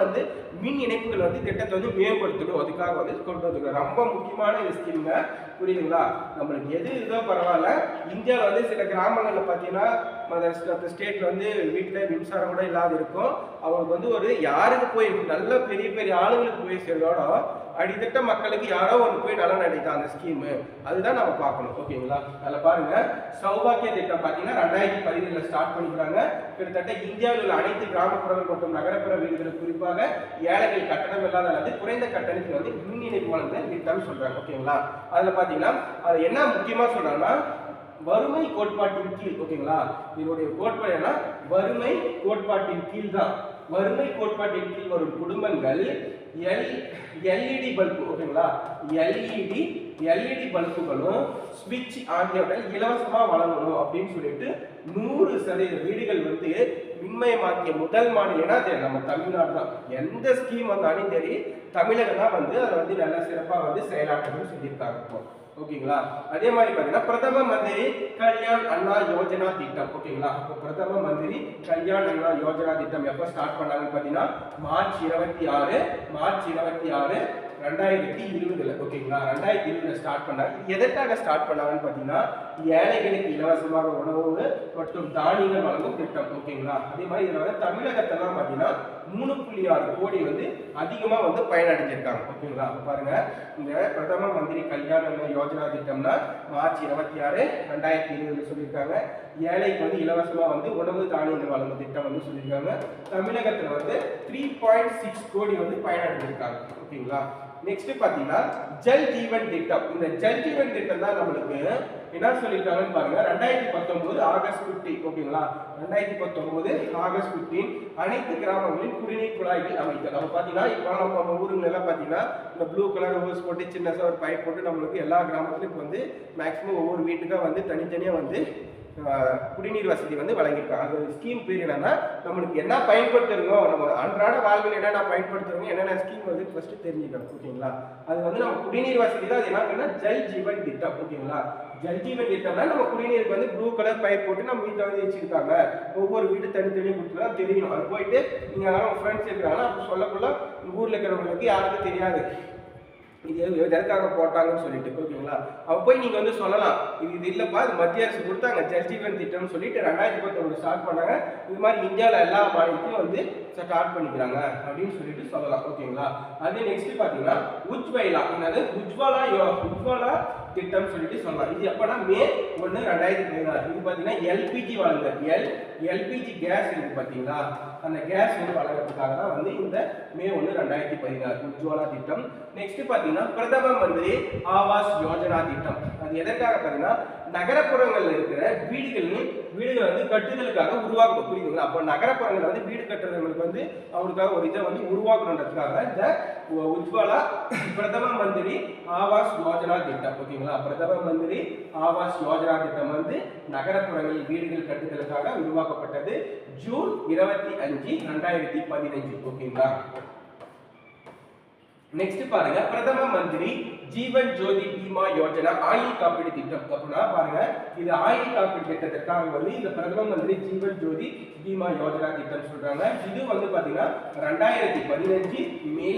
Speaker 1: வந்து மின் இணைப்புகள் வந்து திட்டத்தை வந்து மேம்படுத்தணும், அதுக்காக வந்து கொண்டு வந்துருக்காங்க. ரொம்ப முக்கியமான ஸ்கீம்ங்க, புரியுதுங்களா? நம்மளுக்கு எது இதோ பரவாயில்ல, இந்தியாவில் வந்து சில கிராமங்களில் பார்த்தீங்கன்னா ஸ்டேட்ல வந்து வீட்டில் மின்சாரம் கூட இல்லாத இருக்கும். அவங்களுக்கு வந்து ஒரு யாருக்கு போய் நல்ல பெரிய பெரிய ஆளுங்களுக்கு போய் சேர்ந்தோட அடித்தட்ட மக்களுக்கு யாரோ ஒன்று போய் நலன் அடைதான் அந்த ஸ்கீமு, அதுதான் நம்ம பார்க்கணும். ஓகேங்களா? அதில் பாருங்க, சௌபாக்கிய திட்டம் பார்த்தீங்கன்னா 2017 ஸ்டார்ட் பண்ணிக்கிறாங்க. கிட்டத்தட்ட இந்தியாவில் உள்ள அனைத்து கிராமப்புறங்கள் மற்றும் நகரப்புற வீடுகளுக்கு குறிப்பாக ஏழைகள் கட்டணம் இல்லாத அல்லது குறைந்த கட்டணத்தில் வந்து மின் இணைப்பு வழங்குதல் திட்டம்னு சொல்றாங்க. ஓகேங்களா? அதில் பார்த்தீங்கன்னா அது என்ன முக்கியமாக சொல்றாங்கன்னா வறுமை கோட்பாட்டின் கீழ். ஓகேங்களா? இதனுடைய கோட்பாடு என்ன? வறுமை கோட்பாட்டின் கீழ் தான். வறுமை கோட்பாட்டின் கீழ் வரும் குடும்பங்கள் எல்இடி பல்பு, ஓகேங்களா, எல்இடி பல்புகளும் ஸ்விட்ச் ஆகியவற்றை இலவசமா வழங்கணும் அப்படின்னு சொல்லிட்டு 100% வீடுகள் வந்து மின்மயமாக்கிய முதல் மாநிலம்னா அது நம்ம தமிழ்நாடு தான். எந்த ஸ்கீம் வந்தாலும் சரி தமிழகம் தான் வந்து அதை வந்து நல்லா சிறப்பாக வந்து செயலாற்றணும்னு சொல்லியிருக்காங்க இப்போ. ஓகேங்களா? அதே மாதிரி பார்த்தீங்கன்னா பிரதம மந்திரி கல்யாண் அண்ணா யோஜனா திட்டம். ஓகேங்களா? இப்போ பிரதம மந்திரி கல்யாண் அண்ணா யோஜனா திட்டம் எப்போ ஸ்டார்ட் பண்ணாங்கன்னு பார்த்தீங்கன்னா மார்ச் 26 2020. ஓகேங்களா? 2020 ஸ்டார்ட் பண்ணாங்க. எதற்காக ஸ்டார்ட் பண்ணாங்கன்னு பார்த்தீங்கன்னா ஏழைகளுக்கு இலவசமாக உணவு மற்றும் தானியங்கள் வழங்கும் திட்டம். ஓகேங்களா? அதே மாதிரி இதில் வந்து தமிழகத்தெல்லாம் பார்த்தீங்கன்னா 3.6 கோடி வந்து அதிகமாக வந்து பயனடைஞ்சிருக்காங்க. ஓகேங்களா? பாருங்க, இந்த பிரதம மந்திரி கல்யாண் அண்ணா யோஜனா திட்டம்னா மார்ச் 26 2020 சொல்லியிருக்காங்க. ஏழைக்கு வந்து இலவசமாக வந்து உணவு தானியங்கள் வழங்கும் திட்டம் வந்து சொல்லியிருக்காங்க. தமிழகத்தில் வந்து 3.6 கோடி வந்து பயனடைஞ்சிருக்காங்க. ஓகேங்களா? நெக்ஸ்ட் பாத்தீங்கன்னா ஜல் ஜீவன் திட்டம். இந்த ஜல் ஜீவன் திட்டம் தான் நம்மளுக்கு என்ன சொல்லிருக்காங்கன்னு பாருங்க. 2019 ஆகஸ்ட் 15. ஓகேங்களா? 2019 ஆகஸ்ட் 15 அனைத்து கிராமங்களில் குடிநீர் குழாய்கள் அமைத்தல். நம்ம பாத்தீங்கன்னா இப்போ நம்ம ஊருங்க எல்லாம் பாத்தீங்கன்னா இந்த ப்ளூ கலர் ஹோஸ் போட்டு சின்னசா ஒரு பைப் போட்டு நம்மளுக்கு எல்லா கிராமத்திலும் இப்போ வந்து மேக்ஸிமம் ஒவ்வொரு வீட்டுக்கா வந்து தனித்தனியா வந்து குடிநீர் வசதி வந்து வழங்கியிருக்காங்க. அந்த ஸ்கீம் பேர் என்னன்னா நம்மளுக்கு என்ன பயன்படுத்துறோமோ, நம்ம அன்றாட வாழ்வில் என்னென்ன பயன்படுத்துறோமோ என்னென்ன ஸ்கீம் வந்து ஃபர்ஸ்ட் தெரிஞ்சுக்கணும். ஓகேங்களா? அது வந்து நம்ம குடிநீர் வசதி தான். அது என்ன ஜல் ஜீவன் திட்டம். ஓகேங்களா? ஜல் ஜீவன் திட்டம்னா நம்ம குடிநீருக்கு வந்து ப்ளூ கலர் பைப் போட்டு நம்ம வீட்டில் வந்து வச்சிருக்காங்க. ஒவ்வொரு வீடு தனித்தனியாக கொடுத்துருந்தா தெரியணும். அது போயிட்டு நீங்க யாரும் ஃப்ரெண்ட்ஸ் இருக்கிறாங்கன்னா அப்போ சொல்லக்குள்ள ஊர்ல இருக்கிறவங்களுக்கு யாருக்கும் தெரியாது இது எதற்காக போட்டாங்கன்னு சொல்லிட்டு. ஓகேங்களா? அப்போ போய் நீங்க வந்து சொல்லலாம், இது இல்லப்பா, இது மத்திய அரசு கொடுத்தாங்க ஜல் ஜீவன் திட்டம்னு சொல்லிட்டு 2019 ஸ்டார்ட் பண்ணாங்க. இது மாதிரி இந்தியாவில் எல்லா மாநிலத்திலும் வந்து ஸ்டார்ட் பண்ணிக்கிறாங்க அப்படின்னு சொல்லிட்டு சொல்லலாம். ஓகேங்களா? அது நெக்ஸ்ட் பாத்தீங்கன்னா உஜ்வாலா. என்னது? உஜ்வாலா திட்டம் சொல்லிட்டு சொல்லலாம். இது எப்பனா மே 1 2016. இது பாத்தீங்கன்னா எல்பிஜி வழங்குறது. எல்பிஜி கேஸ் இருக்கு பாத்தீங்களா, அந்த கேஸ் வந்து வழங்குறதுக்காக தான் வந்து இந்த மே 1 2016 உஜ்வாலா திட்டம். நெக்ஸ்ட் பாத்தீங்கன்னா பிரதம மந்திரி ஆவாஸ் யோஜனா திட்டம். அது எதற்காக பாத்தீங்கன்னா நகரப்புறங்கள்ல இருக்கிற வீடுகள் வந்து கட்டுதலுக்காக உருவாக்கணும். புரியுதுங்களா? அப்போ நகரப்புறங்கள்ல வந்து வீடு கட்டுறவங்களுக்கு வந்து அவங்களுக்காக ஒரு இதை வந்து உருவாக்கணுன்றதுக்காக இந்த உஜ்வாலா பிரதம மந்திரி ஆவாஸ் யோஜனா திட்டம். ஓகேங்களா? பிரதம மந்திரி ஆவாஸ் யோஜனா திட்டம் வந்து நகரப்புறங்களில் வீடுகள் கட்டுதலுக்காக உருவாக்கப்பட்டது ஜூன் 25, 2015. ஓகேங்களா? நெக்ஸ்ட் பாருங்க, பிரதம மந்திரி ஜீவன் ஜோதி பீமா யோஜனா ஆயுள் காப்பீடு திட்டம். அப்படின்னா பாருங்க, இது ஆயுள் காப்பீடு திட்டத்திற்காக வந்து இந்த பிரதம மந்திரி ஜீவன் ஜோதி பீமா யோஜனா திட்டம் சொல்றாங்க. இது வந்து பாத்தீங்கன்னா 2015 மே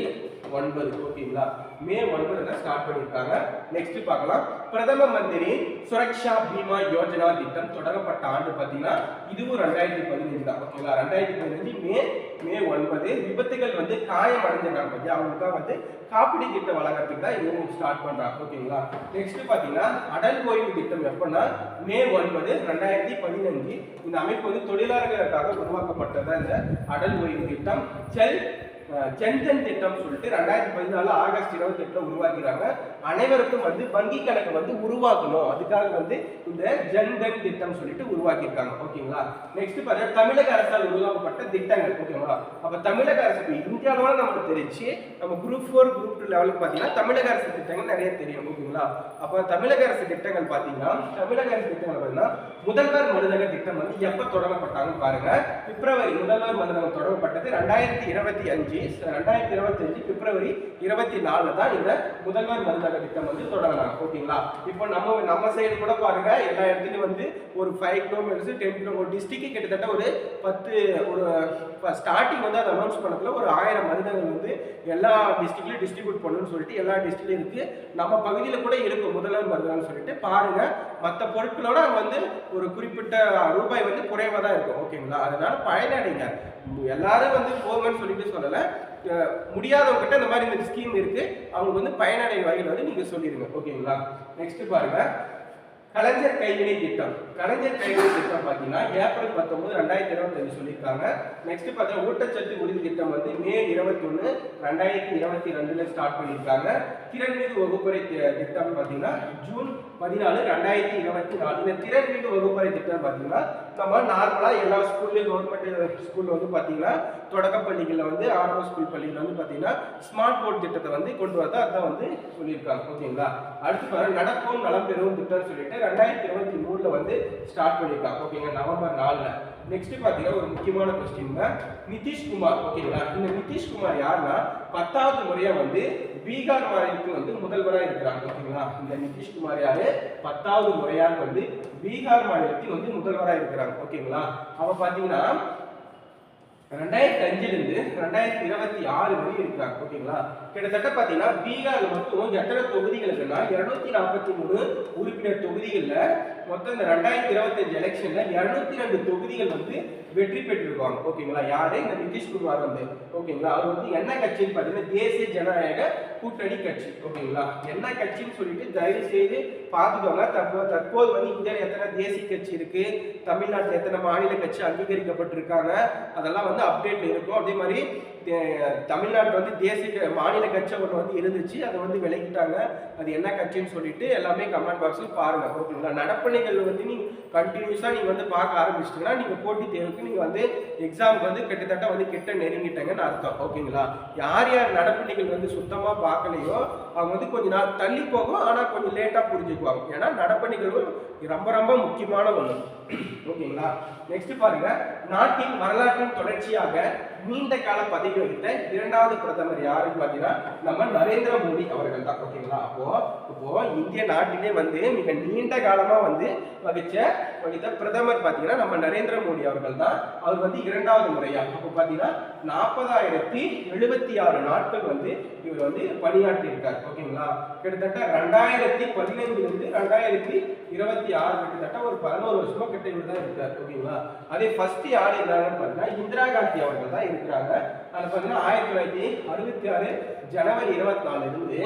Speaker 1: 9. ஓகேங்களா? மே 9 ஸ்டார்ட் பண்ணிருக்காங்க. நெக்ஸ்ட் பார்க்கலாம், பிரதம மந்திரி சுரக்ஷா பீமா யோஜனா திட்டம் தொடங்கப்பட்ட ஆண்டு பாத்தீங்கன்னா இதுவும் 2015 தான். ஓகேங்களா? 2015 மே 9 விபத்துகள் வந்து காயம் அடைஞ்சிருக்காங்க பத்தி அவங்களுக்காக வந்து காப்பீடு திட்டம் வழங்குறதுக்கு தான் இவங்க ஸ்டார்ட் பண்றாங்க. ஓகேங்களா? நெக்ஸ்ட் பாத்தீங்கன்னா அடல் ஓய்வு திட்டம் எப்பன்னா மே 9 2015. இந்த அமைப்பு வந்து தொழிலாளர்களுக்காக உருவாக்கப்பட்டது இந்த அடல் ஓய்வு திட்டம். ஜன்தன் திட்டம் சொல்லிட்டு 2014 ஆகஸ்ட் 28 உருவாக்கிறாங்க. அனைவருக்கும் வந்து வங்கி கணக்கு வந்து உருவாக்கணும், அதுக்காக வந்து இந்த ஜன்தன் திட்டம் சொல்லிட்டு உருவாக்கியிருக்காங்க. ஓகேங்களா? நெக்ஸ்ட் பாருங்க, தமிழக அரசால் உருவாக்கப்பட்ட தொடங்கப்பட்ட திட்டங்கள். ஓகேங்களா? அப்ப தமிழக அரசு இந்தியாவில் நமக்கு தெரிஞ்சு நம்ம குரூப் 4 குரூப் 2 லெவலுக்கு பார்த்தீங்கன்னா தமிழக அரசு திட்டங்கள் நிறைய தெரியும். ஓகேங்களா? அப்ப தமிழக அரசு திட்டங்கள் பார்த்தீங்கன்னா தமிழக அரசு திட்டங்கள் பார்த்தீங்கன்னா முதல்வர் மருந்தக திட்டம் வந்து எப்ப தொடங்கப்பட்டாங்கன்னு பாருங்க. பிப்ரவரி முதல்வர் மருந்தகம் தொடங்கப்பட்டது 2025 பிப்ரவரி 24 தான் இந்த முதல்வர் மருந்தக திட்டம் வந்து தொடங்கினாங்க. ஓகேங்களா? இப்போ நம்ம சைடு கூட பாருங்க எல்லா இடத்துலயும் வந்து ஒரு 5 கிலோமீட்டர்ஸ் 10 கிலோமீட்டர் டிஸ்ட்ரிக்ட் கிட்டத்தட்ட ஒரு 10 ஒரு ஸ்டார்டிங் வந்து அதை அனௌன்ஸ் பண்ணதுல ஒரு 1000 மருந்தகங்கள் வந்து எல்லா டிஸ்ட்ரிக்ட்லயும் டிஸ்ட்ரிபியூட் பண்ணணும்னு சொல்லிட்டு எல்லா டிஸ்ட்ரிக்ட்லயும் இருக்கு. நம்ம பகுதியில் கூட இருக்கும் முதல்வர் மருந்தகம்னு சொல்லிட்டு பாருங்க. மற்ற பொருட்களோட வந்து ஒரு குறிப்பிட்ட ரூபாய் வந்து குறைவா தான் இருக்கும். ஓகேங்களா? அதனால பயனடைங்க. எல்லாரும் வந்து போங்கன்னு சொல்லிட்டு சொல்லல, முடியாதவங்க கிட்ட இந்த மாதிரி இந்த ஸ்கீம் இருக்கு, அவங்களுக்கு வந்து பயனடை வகையில் வந்து நீங்க சொல்லிடுங்க. ஓகேங்களா? நெக்ஸ்ட் பாருங்க கலைஞர் கைவினை திட்டம். கலைஞர் கைவினை திட்டம் பார்த்தீங்கன்னா ஏப்ரல் 19 2025 சொல்லியிருக்காங்க. நெக்ஸ்ட் பார்த்தா ஊட்டச்சத்து உறுதி திட்டம் வந்து மே 21 2022 ஸ்டார்ட் பண்ணியிருக்காங்க. திறன்மிகு வகுப்பறை திட்டம் பார்த்தீங்கன்னா ஜூன் 14 2024. இந்த திறன்மிகு வகுப்பறை திட்டம் பார்த்தீங்கன்னா நம்ம நார்மலா எல்லா ஸ்கூல்லையும் கவர்மெண்ட் ஸ்கூல்ல வந்து பார்த்தீங்கன்னா தொடக்கப்பள்ளிகளில் வந்து ஆரம்ப ஸ்கூல் பள்ளியில் வந்து பார்த்தீங்கன்னா ஸ்மார்ட் போர்ட் திட்டத்தை வந்து கொண்டு வரதா அதான் வந்து சொல்லியிருக்காங்க. ஓகேங்களா? அடுத்து பாருங்க நடப்போம் நலம் பெறும் திட்டம்னு சொல்லிட்டு 2023 வந்து ஸ்டார்ட் பண்ணியிருக்காங்க. ஓகேங்க, நவம்பர் 4. நெக்ஸ்ட் பார்த்தீங்கன்னா ஒரு முக்கியமான கொஸ்டின் நிதிஷ்குமார். ஓகேங்களா? இந்த நிதிஷ்குமார் யாருன்னா 10வது முறையா வந்து பீகார் மாநிலத்துக்கு வந்து முதல்வராக இருக்கிறாங்க. ஓகேங்களா? இந்த நிதிஷ்குமார் யாரு 10வது முறையாக வந்து பீகார் மாநிலத்தில் வந்து முதல்வராக இருக்கிறாங்க. ஓகேங்களா? அவ பாத்தீங்கன்னா 2005 இருந்து 2026 வரை இருக்கிறாங்க. ஓகேங்களா? கிட்டத்தட்ட பாத்தீங்கன்னா பீகார்ல மட்டும் எத்தனை தொகுதிகள் இருக்குன்னா 243 உறுப்பினர் தொகுதிகள்ல மொத்தம் இந்த 2025 எலெக்ஷன்ல 202 தொகுதிகள் வந்து வெற்றி பெற்றிருக்காங்க. ஓகேங்களா? யாரு இந்த நிதிஷ்குமார் வந்து. ஓகேங்களா? அவர் வந்து என்ன கட்சின்னு பாத்தீங்கன்னா தேசிய ஜனநாயக கூட்டணி கட்சி. ஓகேங்களா? என்ன கட்சின்னு சொல்லிட்டு தயவு செய்து பார்த்துக்கோங்க. தற்போது வந்து இந்தியாவில் எத்தனை தேசிய கட்சி இருக்கு, தமிழ்நாட்டில் எத்தனை மாநில கட்சி அங்கீகரிக்கப்பட்டிருக்காங்க, அதெல்லாம் வந்து அப்டேட் இருக்கும். அதே மாதிரி தமிழ்நாட்டில் வந்து தேசிய மாநில கட்சி ஒன்று வந்து இருந்துச்சு, அதை வந்து விலகிட்டாங்க. அது என்ன கட்சின்னு சொல்லிட்டு எல்லாமே கமெண்ட் பாக்ஸில் பாருங்க. ஓகேங்களா? நடப்பணிகள் வந்து நீங்க கண்டினியூஸா நீங்க வந்து பார்க்க ஆரம்பிச்சிட்டீங்கன்னா நீங்க போட்டி தேர்வுக்கு நீங்க வந்து எக்ஸாமுக்கு வந்து கிட்டத்தட்ட வந்து கிட்ட நெருங்கிட்டங்கன்னு அர்த்தம். ஓகேங்களா? யார் யார் நடப்பணிகள் வந்து சுத்தமா பார்க்கலையோ அவங்க வந்து கொஞ்ச நாள் தள்ளி போகும், ஆனா கொஞ்சம் லேட்டா புரிஞ்சுக்குவாங்க. ஏன்னா நடப்பணிகள் ரொம்ப ரொம்ப முக்கியமான ஒண்ணு. ஓகேங்களா? நெக்ஸ்ட் பாருங்க நாட்டின் வரலாற்றின் தொடர்ச்சியாக நீண்ட கால பதவி வகித்த 2வது பிரதமர் யாருன்னு பாத்தீங்கன்னா நம்ம நரேந்திர மோடி அவர்கள் தான். ஓகேங்களா? இப்போ இந்திய நாட்டிலே வந்து மிக நீண்ட காலமா வந்து வகித்த பிரதமர் பாத்தீங்கன்னா நம்ம நரேந்திர மோடி அவர்கள் தான். அவர் வந்து 2வது முறையா அப்போ பாத்தீங்கன்னா 40,076 நாட்கள் வந்து இவர் வந்து பணியாற்றி இருக்கார். ஓகேங்களா? கிட்டத்தட்ட 2015 இருந்து 2026 கிட்டத்தட்ட ஒரு 11 வருஷமா கிட்ட இவர் தான் இருக்கார். ஓகேங்களா? அதே ஃபர்ஸ்ட் யார் இருந்தாங்கன்னு பாத்தீங்கன்னா இந்திரா காந்தி அவர்கள் தான் இருக்கிறாங்க. அதுல பாத்தீங்கன்னா 1966 ஜனவரி 24 இருந்து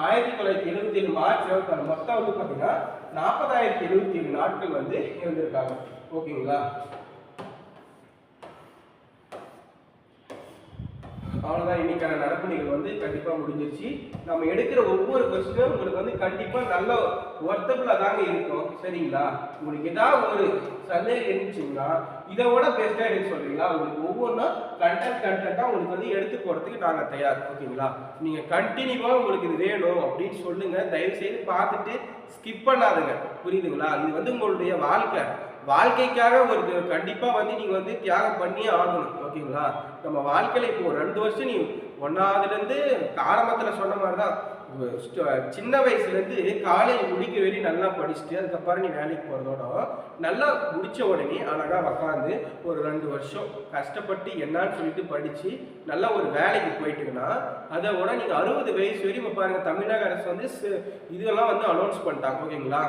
Speaker 1: 1977 மார்ச் 24 மொத்தம் வந்து பாத்தீங்கன்னா 40,077 நாட்கள் வந்து இருந்திருக்காங்க. ஓகேங்களா? அவ்வளவுதான் இன்னைக்கான நடப்புகள் வந்து கண்டிப்பா முடிஞ்சிருச்சு. நம்ம எடுக்கிற ஒவ்வொரு கொஸ்டினும் உங்களுக்கு வந்து கண்டிப்பா நல்ல ஒர்த்தபிளா தாங்க இருக்கும். சரிங்களா? உங்களுக்கு ஏதாவது ஒரு சந்தேகம் இருந்துச்சுன்னா இதை விட பெஸ்டா எடுக்க சொல்றீங்களா? உங்களுக்கு ஒவ்வொன்றா கண்டென்ட்டா உங்களுக்கு வந்து எடுத்து போறதுக்கு நாங்க தயார். ஓகேங்களா? நீங்க கண்டினியூவா உங்களுக்கு இது வேணும் அப்படின்னு சொல்லுங்க. தயவு செய்து பார்த்துட்டு ஸ்கிப் பண்ணாதுங்க. புரியுதுங்களா? இது வந்து உங்களுடைய வாழ்க்கைக்காக ஒரு கண்டிப்பா வந்து நீங்க வந்து தியாகம் பண்ணியே ஆகணும். ஓகேங்களா? நம்ம வாழ்க்கையில இப்போ 2 வருஷம் நீ 1ஆவதுல இருந்து ஆரம்பத்துல சொன்ன மாதிரிதான் சின்ன வயசுல இருந்து காலேஜ் முடிக்க வரையும் நல்லா படிச்சுட்டு அதுக்கப்புறம் நீ வேலைக்கு போறதோட நல்லா முடிச்ச உடனே அழகா உக்காந்து ஒரு 2 வருஷம் கஷ்டப்பட்டு என்னன்னு சொல்லிட்டு படிச்சு நல்லா ஒரு வேலைக்கு போயிட்டுங்கன்னா அதோட நீங்க 60 வயசு வரையும் பாருங்க தமிழக அரசு வந்து இதெல்லாம் வந்து அனௌன்ஸ் பண்ணிட்டாங்க. ஓகேங்களா?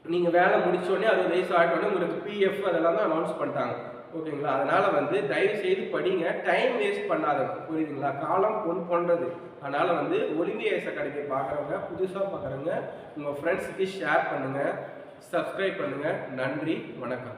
Speaker 1: நீங்க வேலை முடிச்ச உடனே 60 வயசு ஆட்டோட உங்களுக்கு பிஎஃப் அதெல்லாம் தான் அனௌன்ஸ் பண்ணிட்டாங்க. ஓகேங்களா? அதனால வந்து தயவு செய்து படிங்க, டைம் வேஸ்ட் பண்ணாதங்க. புரியுதுங்களா? காலம் பொன் போன்றது. அதனால வந்து ஒலிம்பியஸ் அகாடமி பார்க்குறவங்க புதுசாக பார்க்குறவங்க உங்கள் ஃப்ரெண்ட்ஸுக்கு ஷேர் பண்ணுங்க, சப்ஸ்கிரைப் பண்ணுங்க. நன்றி, வணக்கம்.